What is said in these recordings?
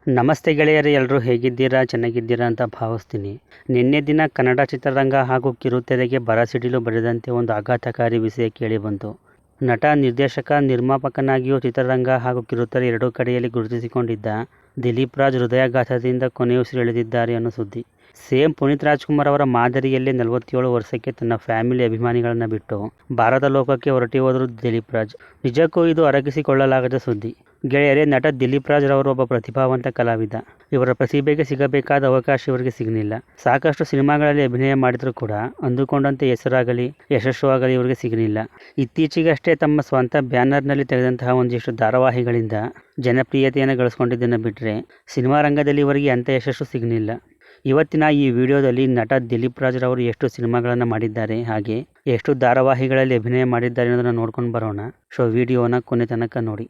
ನಮಸ್ತೆ ಗೆಳೆಯರೇ, ಎಲ್ಲರೂ ಹೇಗಿದ್ದೀರಾ? ಚೆನ್ನಾಗಿದ್ದೀರಾ ಅಂತ ಭಾವಿಸ್ತೀನಿ. ನಿನ್ನೆ ದಿನ ಕನ್ನಡ ಚಿತ್ರರಂಗ ಹಾಗೂ ಕಿರುತೆರೆಗೆ ಬರಸಿಡಿಲು ಬಡಿದಂತೆ ಒಂದು ಆಘಾತಕಾರಿ ವಿಷಯ ಕೇಳಿಬಂತು. ನಟ, ನಿರ್ದೇಶಕ, ನಿರ್ಮಾಪಕನಾಗಿಯೂ ಚಿತ್ರರಂಗ ಹಾಗೂ ಕಿರುತೆರೆ ಎರಡೂ ಕಡೆಯಲ್ಲಿ ಗುರುತಿಸಿಕೊಂಡಿದ್ದ ದಿಲೀಪ್ ರಾಜ್ ಹೃದಯಾಘಾತದಿಂದ ಕೊನೆಯುಸಿರೆಳೆದಿದ್ದಾರೆ ಅನ್ನೋ ಸುದ್ದಿ. ಸೇಮ್ ಪುನೀತ್ ರಾಜ್ಕುಮಾರ್ ಅವರ ಮಾದರಿಯಲ್ಲೇ 47 ವರ್ಷಕ್ಕೆ ತನ್ನ ಫ್ಯಾಮಿಲಿ ಅಭಿಮಾನಿಗಳನ್ನು ಬಿಟ್ಟು ಭಾರತ ಲೋಕಕ್ಕೆ ಹೊರಟಿ ಹೋದರು ದಿಲೀಪ್ ರಾಜ್. ನಿಜಕ್ಕೂ ಇದು ಅರಗಿಸಿಕೊಳ್ಳಲಾಗದ ಸುದ್ದಿ. ಗೆಳೆಯರೇ, ನಟ ದಿಲೀಪ್ ರಾಜ್ ರವರು ಒಬ್ಬ ಪ್ರತಿಭಾವಂತ ಕಲಾವಿದ. ಇವರ ಪ್ರತಿಭೆಗೆ ಸಿಗಬೇಕಾದ ಅವಕಾಶ ಇವರಿಗೆ ಸಿಗಲಿಲ್ಲ. ಸಾಕಷ್ಟು ಸಿನಿಮಾಗಳಲ್ಲಿ ಅಭಿನಯ ಮಾಡಿದರೂ ಕೂಡ ಅಂದುಕೊಂಡಂತೆ ಹೆಸರಾಗಲಿ ಯಶಸ್ಸು ಆಗಲಿ ಇವರಿಗೆ ಸಿಗಲಿಲ್ಲ. ಇತ್ತೀಚೆಗಷ್ಟೇ ತಮ್ಮ ಸ್ವಂತ ಬ್ಯಾನರ್ನಲ್ಲಿ ತೆಗೆದಂತಹ ಒಂದಿಷ್ಟು ಧಾರಾವಾಹಿಗಳಿಂದ ಜನಪ್ರಿಯತೆಯನ್ನು ಗಳಿಸಿಕೊಂಡಿದ್ದನ್ನು ಬಿಟ್ಟರೆ ಸಿನಿಮಾ ರಂಗದಲ್ಲಿ ಇವರಿಗೆ ಅಂಥ ಯಶಸ್ಸು ಸಿಗಲಿಲ್ಲ. ಇವತ್ತಿನ ಈ ವಿಡಿಯೋದಲ್ಲಿ ನಟ ದಿಲೀಪ್ ರಾಜ್ ರವರು ಎಷ್ಟು ಸಿನಿಮಾಗಳನ್ನು ಮಾಡಿದ್ದಾರೆ, ಹಾಗೆ ಎಷ್ಟು ಧಾರಾವಾಹಿಗಳಲ್ಲಿ ಅಭಿನಯ ಮಾಡಿದ್ದಾರೆ ಅನ್ನೋದನ್ನು ನೋಡ್ಕೊಂಡು ಬರೋಣ. ವಿಡಿಯೋನ ಕೊನೆ ತನಕ ನೋಡಿ.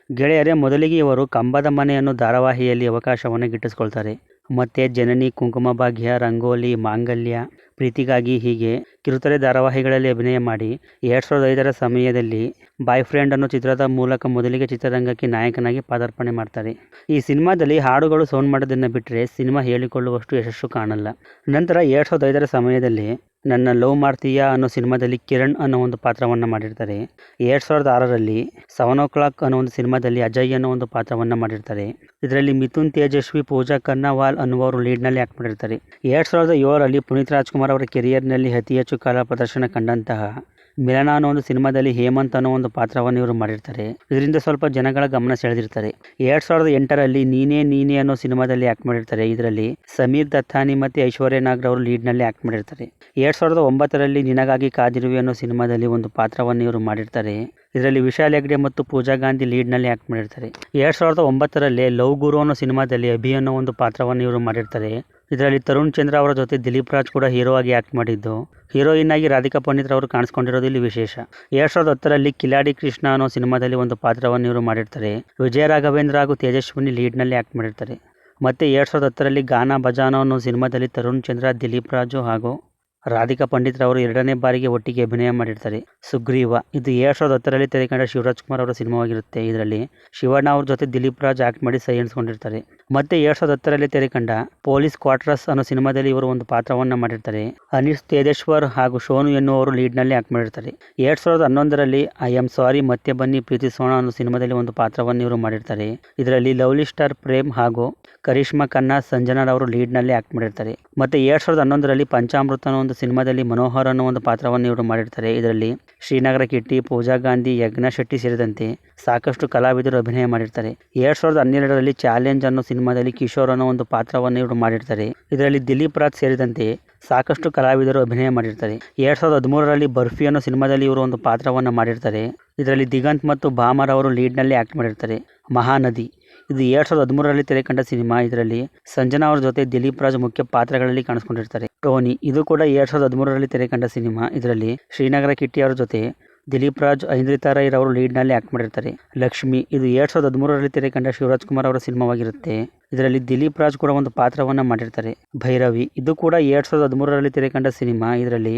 ಗೆಳೆಯರೇ, ಮೊದಲಿಗೆ ಇವರು ಕಂಬದ ಮನೆ ಅನ್ನೋ ಧಾರಾವಾಹಿಯಲ್ಲಿ ಅವಕಾಶವನ್ನು ಗಿಟ್ಟಿಸ್ಕೊಳ್ತಾರೆ. ಮತ್ತು ಜನನಿ, ಕುಂಕುಮ ಭಾಗ್ಯ, ರಂಗೋಲಿ, ಮಾಂಗಲ್ಯ, ಪ್ರೀತಿಗಾಗಿ ಹೀಗೆ ಕಿರುತೆರೆ ಧಾರಾವಾಹಿಗಳಲ್ಲಿ ಅಭಿನಯ ಮಾಡಿ 2005ರ ಸಮಯದಲ್ಲಿ ಬಾಯ್ ಫ್ರೆಂಡ್ ಅನ್ನೋ ಚಿತ್ರದ ಮೂಲಕ ಮೊದಲಿಗೆ ಚಿತ್ರರಂಗಕ್ಕೆ ನಾಯಕನಾಗಿ ಪಾದಾರ್ಪಣೆ ಮಾಡ್ತಾರೆ. ಈ ಸಿನಿಮಾದಲ್ಲಿ ಹಾಡುಗಳು ಸೌಂಡ್ ಮಾಡೋದನ್ನು ಬಿಟ್ಟರೆ ಸಿನಿಮಾ ಹೇಳಿಕೊಳ್ಳುವಷ್ಟು ಯಶಸ್ಸು ಕಾಣಲ್ಲ. ನಂತರ 2005ರ ಸಮಯದಲ್ಲಿ ನನ್ನ ಲವ್ ಮಾಡ್ತೀಯಾ ಅನ್ನೋ ಸಿನಿಮಾದಲ್ಲಿ ಕಿರಣ್ ಅನ್ನೋ ಒಂದು ಪಾತ್ರವನ್ನು ಮಾಡಿರ್ತಾರೆ. 2006ರಲ್ಲಿ 7 o'clock ಅನ್ನೋ ಒಂದು ಸಿನಿಮಾದಲ್ಲಿ ಅಜಯ್ ಅನ್ನೋ ಒಂದು ಪಾತ್ರವನ್ನು ಮಾಡಿರ್ತಾರೆ. ಇದರಲ್ಲಿ ಮಿಥುನ್ ತೇಜಸ್ವಿ, ಪೂಜಾ ಕನ್ನವಾಲ್ ಅನ್ನುವರು ಲೀಡ್ನಲ್ಲಿ ಆ್ಯಕ್ಟ್ ಮಾಡಿರ್ತಾರೆ. 2007ರಲ್ಲಿ ಪುನೀತ್ ರಾಜ್ಕುಮಾರ್ ಅವರ ಕೆರಿಯರ್ನಲ್ಲಿ ಅತಿ ಹೆಚ್ಚು ಕಾಲ ಪ್ರದರ್ಶನ ಕಂಡಂತಹ ಮಿಲನ ಅನ್ನೋ ಒಂದು ಸಿನಿಮಾದಲ್ಲಿ ಹೇಮಂತ್ ಅನ್ನೋ ಒಂದು ಪಾತ್ರವನ್ನು ಇವರು ಮಾಡಿರ್ತಾರೆ. ಇದರಿಂದ ಸ್ವಲ್ಪ ಜನಗಳ ಗಮನ ಸೆಳೆದಿರ್ತಾರೆ. 2008ರಲ್ಲಿ ನೀನೇ ನೀನೇ ಅನ್ನೋ ಸಿನಿಮಾದಲ್ಲಿ ಆ್ಯಕ್ಟ್ ಮಾಡಿರ್ತಾರೆ. ಇದರಲ್ಲಿ ಸಮೀರ್ ದತ್ತಾನಿ ಮತ್ತು ಐಶ್ವರ್ಯ ನಾಗ್ ಅವರು ಲೀಡ್ನಲ್ಲಿ ಆ್ಯಕ್ಟ್ ಮಾಡಿರ್ತಾರೆ. 2009ರಲ್ಲಿ ನಿನಗಾಗಿ ಕಾದಿರುವೆ ಅನ್ನೋ ಸಿನಿಮಾದಲ್ಲಿ ಒಂದು ಪಾತ್ರವನ್ನು ಇವರು ಮಾಡಿರ್ತಾರೆ. ಇದರಲ್ಲಿ ವಿಶಾಲ್ ಹೆಗ್ಡೆ ಮತ್ತು ಪೂಜಾ ಗಾಂಧಿ ಲೀಡ್ನಲ್ಲಿ ಆ್ಯಕ್ಟ್ ಮಾಡಿರ್ತಾರೆ. 2009ರಲ್ಲಿ ಲವ್ ಗುರು ಅನ್ನೋ ಸಿನಿಮಾದಲ್ಲಿ ಅಭಿ ಅನ್ನೋ ಒಂದು ಪಾತ್ರವನ್ನು ಇವರು ಮಾಡಿರ್ತಾರೆ. ಇದರಲ್ಲಿ ತರುಣ್ ಚಂದ್ರ ಅವರ ಜೊತೆ ದಿಲೀಪ್ ರಾಜ್ ಕೂಡ ಹೀರೋ ಆಗಿ ಆ್ಯಕ್ಟ್ ಮಾಡಿದ್ದು, ಹೀರೋಯಿನ್ ಆಗಿ ರಾಧಿಕಾ ಪಂಡಿತ್ ಅವರು ಕಾಣಿಸ್ಕೊಂಡಿರೋದು ಇಲ್ಲಿ ವಿಶೇಷ. 2010ರಲ್ಲಿ ಕಿಲಾಡಿ ಕೃಷ್ಣ ಅನ್ನೋ ಸಿನಿಮಾದಲ್ಲಿ ಒಂದು ಪಾತ್ರವನ್ನು ಇವರು ಮಾಡಿರ್ತಾರೆ. ವಿಜಯ ರಾಘವೇಂದ್ರ ಹಾಗೂ ತೇಜಸ್ವಿನಿ ಲೀಡ್ನಲ್ಲಿ ಆ್ಯಕ್ಟ್ ಮಾಡಿರ್ತಾರೆ. ಮತ್ತು 2010ರಲ್ಲಿ ಗಾನಾ ಬಜಾನೋ ಅನ್ನೋ ಸಿನಿಮಾದಲ್ಲಿ ತರುಣ್ ಚಂದ್ರ, ದಿಲೀಪ್ ರಾಜು ಹಾಗೂ ರಾಧಿಕಾ ಪಂಡಿತ್ ರವರು 2ನೇ ಬಾರಿಗೆ ಒಟ್ಟಿಗೆ ಅಭಿನಯ ಮಾಡಿರ್ತಾರೆ. ಸುಗ್ರೀವ ಇದು 2010ರಲ್ಲಿ ತೆರೆಕಂಡ ಶಿವರಾಜ್ ಕುಮಾರ್ ಅವರ ಸಿನಿಮಾವಾಗಿರುತ್ತೆ. ಇದರಲ್ಲಿ ಶಿವಣ್ಣ ಅವ್ರ ಜೊತೆ ದಿಲೀಪ್ ರಾಜ್ ಆ್ಯಕ್ಟ್ ಮಾಡಿ ಸೈ ಎಣಿಸ್ಕೊಂಡಿರ್ತಾರೆ. ಮತ್ತು 2010ರಲ್ಲಿ ತೆರೆಕಂಡ ಪೊಲೀಸ್ ಕ್ವಾರ್ಟರ್ಸ್ ಅನ್ನೋ ಸಿನಿಮಾದಲ್ಲಿ ಇವರು ಒಂದು ಪಾತ್ರವನ್ನು ಮಾಡಿರ್ತಾರೆ. ಅನೀಸ್ ತೇಜೇಶ್ವರ್ ಹಾಗೂ ಶೋನು ಎನ್ನುವರು ಲೀಡ್ನಲ್ಲಿ ಆ್ಯಕ್ಟ್ ಮಾಡಿರ್ತಾರೆ. 2011ರಲ್ಲಿ ಐ ಆಮ್ ಸಾರಿ ಮತ್ತೆ ಬನ್ನಿ ಪ್ರೀತಿಸೋಣ ಅನ್ನೋ ಸಿನಿಮಾದಲ್ಲಿ ಒಂದು ಪಾತ್ರವನ್ನು ಇವರು ಮಾಡಿರ್ತಾರೆ. ಇದರಲ್ಲಿ ಲವ್ಲಿ ಸ್ಟಾರ್ ಪ್ರೇಮ್ ಹಾಗೂ ಕರಿಷ್ಮಾ ಖನ್ನಾ, ಸಂಜನಾ ಅವರು ಲೀಡ್ನಲ್ಲಿ ಆ್ಯಕ್ಟ್ ಮಾಡಿರ್ತಾರೆ. ಮತ್ತು 2011ರಲ್ಲಿ ಪಂಚಾಮೃತ ಅನ್ನೋ ಒಂದು ಸಿನಿಮಾದಲ್ಲಿ ಮನೋಹರ್ ಅನ್ನೋ ಒಂದು ಪಾತ್ರವನ್ನು ಇವರು ಮಾಡಿರ್ತಾರೆ. ಇದರಲ್ಲಿ ಶ್ರೀನಗರ ಕಿಟ್ಟಿ, ಪೂಜಾ ಗಾಂಧಿ, ಯಜ್ಞ ಶೆಟ್ಟಿ ಸೇರಿದಂತೆ ಸಾಕಷ್ಟು ಕಲಾವಿದರು ಅಭಿನಯ ಮಾಡಿರ್ತಾರೆ. 2012ರಲ್ಲಿ ಚಾಲೆಂಜ್ ಅನ್ನೋ ಸಿನಿಮಾದಲ್ಲಿ ಕಿಶೋರ್ ಅನ್ನೋ ಒಂದು ಪಾತ್ರವನ್ನು ಇವರು ಮಾಡಿರ್ತಾರೆ. ಇದರಲ್ಲಿ ದಿಲೀಪ್ ರಾಜ್ ಸೇರಿದಂತೆ ಸಾಕಷ್ಟು ಕಲಾವಿದರು ಅಭಿನಯ ಮಾಡಿರ್ತಾರೆ. 2013ರಲ್ಲಿ ಬರ್ಫಿ ಅನ್ನೋ ಸಿನಿಮಾದಲ್ಲಿ ಇವರು ಒಂದು ಪಾತ್ರವನ್ನು ಮಾಡಿರ್ತಾರೆ. ಇದರಲ್ಲಿ ದಿಗಂತ್ ಮತ್ತು ಭಾಮರ್ ಅವರು ಲೀಡ್ನಲ್ಲಿ ಆ್ಯಕ್ಟ್ ಮಾಡಿರ್ತಾರೆ. ಮಹಾನದಿ ಇದು 2013ರಲ್ಲಿ ತೆರೆಕಂಡ ಸಿನಿಮಾ. ಇದರಲ್ಲಿ ಸಂಜನಾ ಅವ್ರ ಜೊತೆ ದಿಲೀಪ್ ರಾಜ್ ಮುಖ್ಯ ಪಾತ್ರಗಳಲ್ಲಿ ಕಾಣಿಸ್ಕೊಂಡಿರ್ತಾರೆ. ಟೋನಿ ಇದು ಕೂಡ 2013ರಲ್ಲಿ ತೆರೆಕಂಡ ಸಿನಿಮಾ. ಇದರಲ್ಲಿ ಶ್ರೀನಗರ ಕಿಟ್ಟಿ ಅವರ ಜೊತೆ ದಿಲೀಪ್ ರಾಜ್, ಐಂದ್ರಿತಾ ರೈ ಅವರು ಲೀಡ್ನಲ್ಲಿ ಆ್ಯಕ್ಟ್ ಮಾಡಿರ್ತಾರೆ. ಲಕ್ಷ್ಮಿ ಇದು 2013ರಲ್ಲಿ ತೆರೆಕಂಡ ಶಿವರಾಜ್ ಕುಮಾರ್ ಅವರ ಸಿನಿಮಾವಾಗಿರುತ್ತೆ. ಇದರಲ್ಲಿ ದಿಲೀಪ್ ರಾಜ್ ಕೂಡ ಒಂದು ಪಾತ್ರವನ್ನು ಮಾಡಿರ್ತಾರೆ. ಭೈರವಿ ಇದು ಕೂಡ 2013ರಲ್ಲಿ ತೆರೆಕಂಡ ಸಿನಿಮಾ. ಇದರಲ್ಲಿ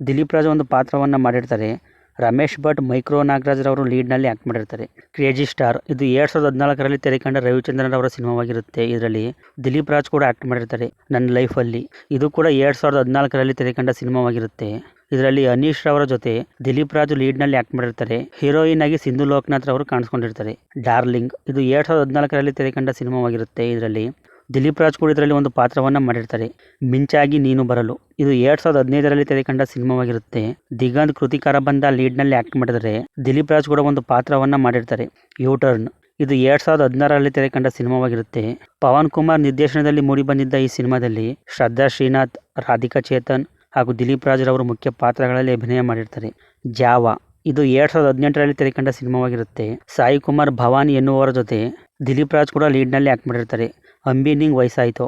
ದಿಲೀಪ್ ರಾಜ್ ಒಂದು ಪಾತ್ರವನ್ನು ಮಾಡಿರ್ತಾರೆ. ರಮೇಶ್ ಭಟ್, ಮೈಕ್ರೋ ನಾಗರಾಜ್ ರವರು ಲೀಡ್ನಲ್ಲಿ ಆ್ಯಕ್ಟ್ ಮಾಡಿರ್ತಾರೆ. ಕ್ರೇಜಿ ಸ್ಟಾರ್ ಇದು 2014ರಲ್ಲಿ ತೆರೆಕಂಡ ರವಿಚಂದ್ರನ್ ಅವರ ಸಿನಿಮಾವಾಗಿರುತ್ತೆ. ಇದರಲ್ಲಿ ದಿಲೀಪ್ ರಾಜ್ ಕೂಡ ಆ್ಯಕ್ಟ್ ಮಾಡಿರ್ತಾರೆ. ನನ್ನ ಲೈಫಲ್ಲಿ ಇದು ಕೂಡ 2014ರಲ್ಲಿ ತೆರೆಕಂಡ ಸಿನಿಮಾವಾಗಿರುತ್ತೆ. ಇದರಲ್ಲಿ ಅನೀಶ್ ರವರ ಜೊತೆ ದಿಲೀಪ್ ರಾಜ್ ಲೀಡ್ನಲ್ಲಿ ಆ್ಯಕ್ಟ್ ಮಾಡಿರ್ತಾರೆ. ಹೀರೋಯಿನ್ ಆಗಿ ಸಿಂಧು ಲೋಕನಾಥ್ ರವರು ಕಾಣಿಸ್ಕೊಂಡಿರ್ತಾರೆ. ಡಾರ್ಲಿಂಗ್ ಇದು 2014ರಲ್ಲಿ ತೆರೆಕಂಡ ಸಿನಿಮಾವಾಗಿರುತ್ತೆ. ಇದರಲ್ಲಿ ದಿಲೀಪ್ ರಾಜ್ ಕೂಡ ಇದರಲ್ಲಿ ಒಂದು ಪಾತ್ರವನ್ನು ಮಾಡಿರ್ತಾರೆ. ಮಿಂಚಾಗಿ ನೀನು ಬರಲು ಇದು 2015ರಲ್ಲಿ ತೆರೆಕಂಡ ಸಿನಿಮಾವಾಗಿರುತ್ತೆ. ದಿಗಂತ್, ಕೃತಿಕಾರ ಬಂದ ಲೀಡ್ನಲ್ಲಿ ಆ್ಯಕ್ಟ್ ಮಾಡಿದರೆ ದಿಲೀಪ್ ರಾಜ್ ಕೂಡ ಒಂದು ಪಾತ್ರವನ್ನು ಮಾಡಿರ್ತಾರೆ. ಯೂಟರ್ನ್ ಇದು 2016ರಲ್ಲಿ ತೆರೆಕಂಡ ಸಿನಿಮಾವಾಗಿರುತ್ತೆ. ಪವನ್ ಕುಮಾರ್ ನಿರ್ದೇಶನದಲ್ಲಿ ಮೂಡಿಬಂದಿದ್ದ ಈ ಸಿನಿಮಾದಲ್ಲಿ ಶ್ರದ್ಧಾ ಶ್ರೀನಾಥ್, ರಾಧಿಕಾ ಚೇತನ್ ಹಾಗೂ ದಿಲೀಪ್ ರಾಜ್ ರವರು ಮುಖ್ಯ ಪಾತ್ರಗಳಲ್ಲಿ ಅಭಿನಯ ಮಾಡಿರ್ತಾರೆ. ಜಾವ ಇದು 2018ರಲ್ಲಿ ತೆರೆಕಂಡ ಸಿನಿಮಾವಾಗಿರುತ್ತೆ. ಸಾಯಿ ಕುಮಾರ್, ಭವಾನಿ ಎನ್ನುವರ ಜೊತೆ ದಿಲೀಪ್ ರಾಜ್ ಕೂಡ ಲೀಡ್ನಲ್ಲಿ ಆ್ಯಕ್ಟ್ ಮಾಡಿರ್ತಾರೆ. ಅಂಬಿ ನಿಂಗ್ ವಯಸ್ಸಾಯಿತು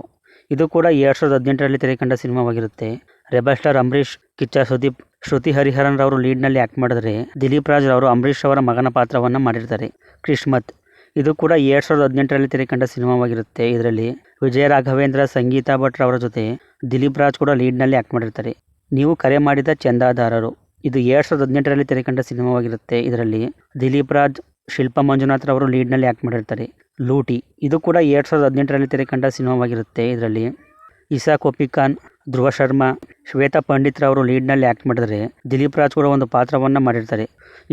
ಇದು ಕೂಡ 2018ರಲ್ಲಿ ತೆರೆಕಂಡ ಸಿನಿಮಾವಾಗಿರುತ್ತೆ. ರೆಬಲ್ ಸ್ಟಾರ್ ಅಂಬರೀಷ್, ಕಿಚ್ಚ ಸುದೀಪ್, ಶ್ರುತಿ ಹರಿಹರನ್ ರವರು ಲೀಡ್ನಲ್ಲಿ ಆ್ಯಕ್ಟ್ ಮಾಡಿದರೆ ದಿಲೀಪ್ ರಾಜ್ ರವರು ಅಂಬರೀಷ್ ಅವರ ಮಗನ ಪಾತ್ರವನ್ನು ಮಾಡಿರ್ತಾರೆ. ಕ್ರಿಸ್ಮತ್ ಇದು ಕೂಡ 2018ರಲ್ಲಿ ತೆರೆಕಂಡ ಸಿನಿಮಾವಾಗಿರುತ್ತೆ. ಇದರಲ್ಲಿ ವಿಜಯ ರಾಘವೇಂದ್ರ, ಸಂಗೀತಾ ಭಟ್ ರವರ ಜೊತೆ ದಿಲೀಪ್ ರಾಜ್ ಕೂಡ ಲೀಡ್ನಲ್ಲಿ ಆ್ಯಕ್ಟ್ ಮಾಡಿರ್ತಾರೆ. ನೀವು ಕರೆ ಮಾಡಿದ ಚಂದಾದಾರರು ಇದು 2018ರಲ್ಲಿ ತೆರೆಕಂಡ ಸಿನಿಮಾವಾಗಿರುತ್ತೆ. ಇದರಲ್ಲಿ ದಿಲೀಪ್ ರಾಜ್, ಶಿಲ್ಪಾ ಮಂಜುನಾಥ್ ರವರು ಲೀಡ್ನಲ್ಲಿ ಆ್ಯಕ್ಟ್ ಮಾಡಿರ್ತಾರೆ. ಲೂಟಿ ಇದು ಕೂಡ 2018ರಲ್ಲಿ ತೆರೆಕಂಡ ಸಿನಿಮಾವಾಗಿರುತ್ತೆ. ಇದರಲ್ಲಿ ಇಸಾ ಕೊಪ್ಪಿಕಾನ್, ಧ್ರುವ ಶರ್ಮಾ, ಶ್ವೇತಾ ಪಂಡಿತ್ ರವರು ಲೀಡ್ನಲ್ಲಿ ಆ್ಯಕ್ಟ್ ಮಾಡಿದರೆ ದಿಲೀಪ್ ರಾಜ್ ಕೂಡ ಒಂದು ಪಾತ್ರವನ್ನು ಮಾಡಿರ್ತಾರೆ.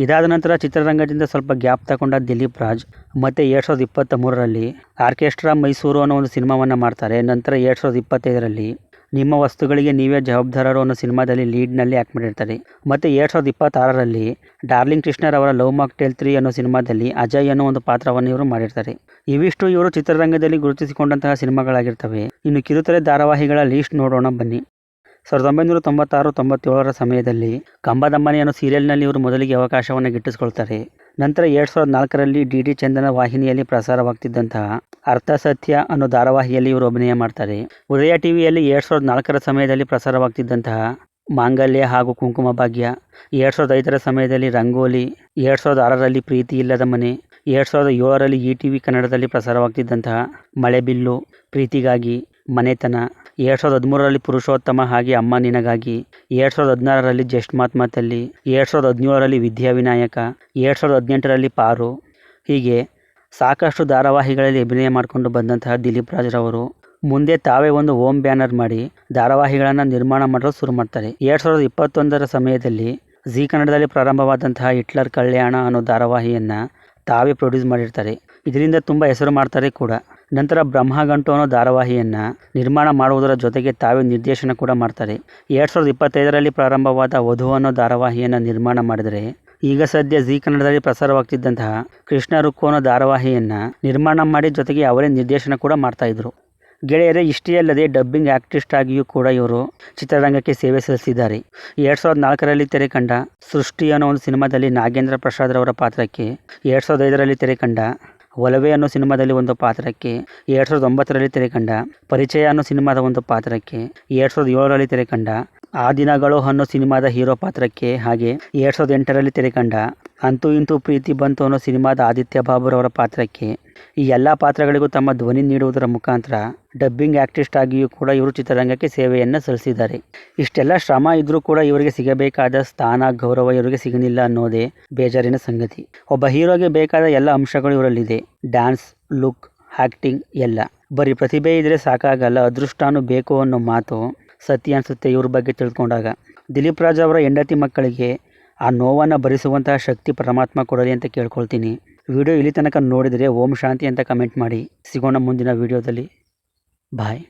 ಇದಾದ ನಂತರ ಚಿತ್ರರಂಗದಿಂದ ಸ್ವಲ್ಪ ಗ್ಯಾಪ್ ತಗೊಂಡ ದಿಲೀಪ್ ರಾಜ್ ಮತ್ತೆ 2023ರಲ್ಲಿ ಆರ್ಕೆಸ್ಟ್ರಾ ಮೈಸೂರು ಅನ್ನೋ ಒಂದು ಸಿನಿಮಾವನ್ನು ಮಾಡ್ತಾರೆ. ನಂತರ 2025ರಲ್ಲಿ ನಿಮ್ಮ ವಸ್ತುಗಳಿಗೆ ನೀವೇ ಜವಾಬ್ದಾರರು ಅನ್ನೋ ಸಿನಿಮಾದಲ್ಲಿ ಲೀಡ್ನಲ್ಲಿ ಆ್ಯಕ್ಟ್ ಮಾಡಿರ್ತಾರೆ. ಮತ್ತು 2026ರಲ್ಲಿ ಡಾರ್ಲಿಂಗ್ ಕೃಷ್ಣರವರ ಲವ್ ಮಾಕ್ಟೇಲ್ 3 ಅನ್ನೋ ಸಿನಿಮಾದಲ್ಲಿ ಅಜಯ್ ಅನ್ನೋ ಒಂದು ಪಾತ್ರವನ್ನು ಇವರು ಮಾಡಿರ್ತಾರೆ. ಇವಿಷ್ಟು ಇವರು ಚಿತ್ರರಂಗದಲ್ಲಿ ಗುರುತಿಸಿಕೊಂಡಂತಹ ಸಿನಿಮಾಗಳಾಗಿರ್ತವೆ. ಇನ್ನು ಕಿರುತೆರೆ ಧಾರಾವಾಹಿಗಳ ಲೀಸ್ಟ್ ನೋಡೋಣ ಬನ್ನಿ. 1996-97ರ ಸಮಯದಲ್ಲಿ ಕಂಬದಮ್ಮನೆ ಅನ್ನೋ ಸೀರಿಯಲ್ನಲ್ಲಿ ಇವರು ಮೊದಲಿಗೆ ಅವಕಾಶವನ್ನು ಗಿಟ್ಟಿಸ್ಕೊಳ್ತಾರೆ. ನಂತರ 2004ರಲ್ಲಿ ಡಿ ಚಂದನ ವಾಹಿನಿಯಲ್ಲಿ ಪ್ರಸಾರವಾಗ್ತಿದ್ದಂತಹ ಅರ್ಥ ಸತ್ಯ ಅನ್ನೋ ಧಾರಾವಾಹಿಯಲ್ಲಿ ಇವರು ಅಭಿನಯ ಮಾಡ್ತಾರೆ. ಉದಯ ಟಿವಿಯಲ್ಲಿ 2004ರ ಸಮಯದಲ್ಲಿ ಪ್ರಸಾರವಾಗ್ತಿದ್ದಂತಹ ಮಾಂಗಲ್ಯ ಹಾಗೂ ಕುಂಕುಮ ಭಾಗ್ಯ, 2005ರ ಸಮಯದಲ್ಲಿ ರಂಗೋಲಿ, 2006ರಲ್ಲಿ ಪ್ರೀತಿ ಇಲ್ಲದ ಮನೆ, 2007ರಲ್ಲಿ ETV ಕನ್ನಡದಲ್ಲಿ ಪ್ರಸಾರವಾಗ್ತಿದ್ದಂತಹ ಮಳೆಬಿಲ್ಲು, ಪ್ರೀತಿಗಾಗಿ, ಮನೆತನ, 2013ರಲ್ಲಿ ಪುರುಷೋತ್ತಮ ಹಾಗೆ ಅಮ್ಮ ನಿನಗಾಗಿ, 2016ರಲ್ಲಿ ಜಸ್ಟ್ ಮಾತ್ಮಾತಲ್ಲಿ, 2017ರಲ್ಲಿ ವಿದ್ಯಾವಿನಾಯಕ, 2018ರಲ್ಲಿ ಪಾರು. ಹೀಗೆ ಸಾಕಷ್ಟು ಧಾರಾವಾಹಿಗಳಲ್ಲಿ ಅಭಿನಯ ಮಾಡಿಕೊಂಡು ಬಂದಂತಹ ದಿಲೀಪ್ ರಾಜ್ರವರು ಮುಂದೆ ತಾವೇ ಒಂದು ಹೋಮ್ ಬ್ಯಾನರ್ ಮಾಡಿ ಧಾರಾವಾಹಿಗಳನ್ನು ನಿರ್ಮಾಣ ಮಾಡಲು ಶುರು ಮಾಡ್ತಾರೆ. 2021ರ ಸಮಯದಲ್ಲಿ ಜಿ ಕನ್ನಡದಲ್ಲಿ ಪ್ರಾರಂಭವಾದಂತಹ ಹಿಟ್ಲರ್ ಕಲ್ಯಾಣ ಅನ್ನೋ ಧಾರಾವಾಹಿಯನ್ನು ತಾವೇ ಪ್ರೊಡ್ಯೂಸ್ ಮಾಡಿರ್ತಾರೆ. ಇದರಿಂದ ತುಂಬ ಹೆಸರು ಮಾಡ್ತಾರೆ ಕೂಡ. ನಂತರ ಬ್ರಹ್ಮಗಂಟು ಅನ್ನೋ ಧಾರಾವಾಹಿಯನ್ನು ನಿರ್ಮಾಣ ಮಾಡುವುದರ ಜೊತೆಗೆ ತಾವೇ ನಿರ್ದೇಶನ ಕೂಡ ಮಾಡ್ತಾರೆ. 2025ರಲ್ಲಿ ಪ್ರಾರಂಭವಾದ ವಧು ಅನ್ನೋ ಧಾರಾವಾಹಿಯನ್ನು ನಿರ್ಮಾಣ ಮಾಡಿದರೆ ಈಗ ಸದ್ಯ ಜಿ ಕನ್ನಡದಲ್ಲಿ ಪ್ರಸಾರವಾಗ್ತಿದ್ದಂತಹ ಕೃಷ್ಣ ರುಕ್ಕು ಅನ್ನೋ ಧಾರಾವಾಹಿಯನ್ನು ನಿರ್ಮಾಣ ಮಾಡಿ ಜೊತೆಗೆ ಅವರೇ ನಿರ್ದೇಶನ ಕೂಡ ಮಾಡ್ತಾಯಿದ್ರು. ಗೆಳೆಯರೇ, ಇಷ್ಟೇ ಅಲ್ಲದೆ ಡಬ್ಬಿಂಗ್ ಆರ್ಟಿಸ್ಟ್ ಆಗಿಯೂ ಕೂಡ ಇವರು ಚಿತ್ರರಂಗಕ್ಕೆ ಸೇವೆ ಸಲ್ಲಿಸಿದ್ದಾರೆ. 2004ರಲ್ಲಿ ತೆರೆಕಂಡ ಸೃಷ್ಟಿ ಅನ್ನೋ ಒಂದು ಸಿನಿಮಾದಲ್ಲಿ ನಾಗೇಂದ್ರ ಪ್ರಸಾದ್ ರವರ ಪಾತ್ರಕ್ಕೆ, 2005ರಲ್ಲಿ ತೆರೆಕಂಡ ಒಲವೆ ಅನ್ನೋ ಸಿನಿಮಾದಲ್ಲಿ ಒಂದು ಪಾತ್ರಕ್ಕೆ, 2009ರಲ್ಲಿ ತೆರೆಕಂಡ ಪರಿಚಯ ಅನ್ನೋ ಸಿನಿಮಾದ ಒಂದು ಪಾತ್ರಕ್ಕೆ, 2007ರಲ್ಲಿ ತೆರೆಕಂಡ ಆ ದಿನಗಳು ಅನ್ನೋ ಸಿನಿಮಾದ ಹೀರೋ ಪಾತ್ರಕ್ಕೆ, ಹಾಗೆ 2008ರಲ್ಲಿ ತೆರೆಕಂಡ ಅಂತೂ ಇಂತೂ ಪ್ರೀತಿ ಬಂತು ಅನ್ನೋ ಸಿನಿಮಾದ ಆದಿತ್ಯ ಬಾಬುರವರ ಪಾತ್ರಕ್ಕೆ. ಈ ಎಲ್ಲ ಪಾತ್ರಗಳಿಗೂ ತಮ್ಮ ಧ್ವನಿ ನೀಡುವುದರ ಮುಖಾಂತರ ಡಬ್ಬಿಂಗ್ ಆರ್ಟಿಸ್ಟ್ ಆಗಿಯೂ ಕೂಡ ಇವರು ಚಿತ್ರರಂಗಕ್ಕೆ ಸೇವೆಯನ್ನು ಸಲ್ಲಿಸಿದ್ದಾರೆ. ಇಷ್ಟೆಲ್ಲ ಶ್ರಮ ಇದ್ದರೂ ಕೂಡ ಇವರಿಗೆ ಸಿಗಬೇಕಾದ ಸ್ಥಾನ, ಗೌರವ ಇವರಿಗೆ ಸಿಗಲಿಲ್ಲ ಅನ್ನೋದೇ ಬೇಜಾರಿನ ಸಂಗತಿ. ಒಬ್ಬ ಹೀರೋಗೆ ಬೇಕಾದ ಎಲ್ಲ ಅಂಶಗಳು ಇವರಲ್ಲಿದೆ. ಡ್ಯಾನ್ಸ್, ಲುಕ್, ಆ್ಯಕ್ಟಿಂಗ್ ಎಲ್ಲ. ಬರೀ ಪ್ರತಿಭೆ ಇದ್ದರೆ ಸಾಕಾಗಲ್ಲ, ಅದೃಷ್ಟನೂ ಬೇಕು ಅನ್ನೋ ಮಾತು ಸತ್ಯ ಅನಿಸುತ್ತೆ ಇವ್ರ ಬಗ್ಗೆ ತಿಳ್ಕೊಂಡಾಗ. ದಿಲೀಪ್ ರಾಜ್ ಅವರ ಹೆಂಡತಿ ಮಕ್ಕಳಿಗೆ ಆ ನೋವನ್ನು ಭರಿಸುವಂತಹ ಶಕ್ತಿ ಪರಮಾತ್ಮ ಕೊಡಲಿ ಅಂತ ಕೇಳ್ಕೊಳ್ತೀನಿ. ವಿಡಿಯೋ ಇಲ್ಲಿ ತನಕ ನೋಡಿದರೆ ಓಂ ಶಾಂತಿ ಅಂತ ಕಮೆಂಟ್ ಮಾಡಿ. ಸಿಗೋಣ ಮುಂದಿನ ವಿಡಿಯೋದಲ್ಲಿ. ಬಾಯ್.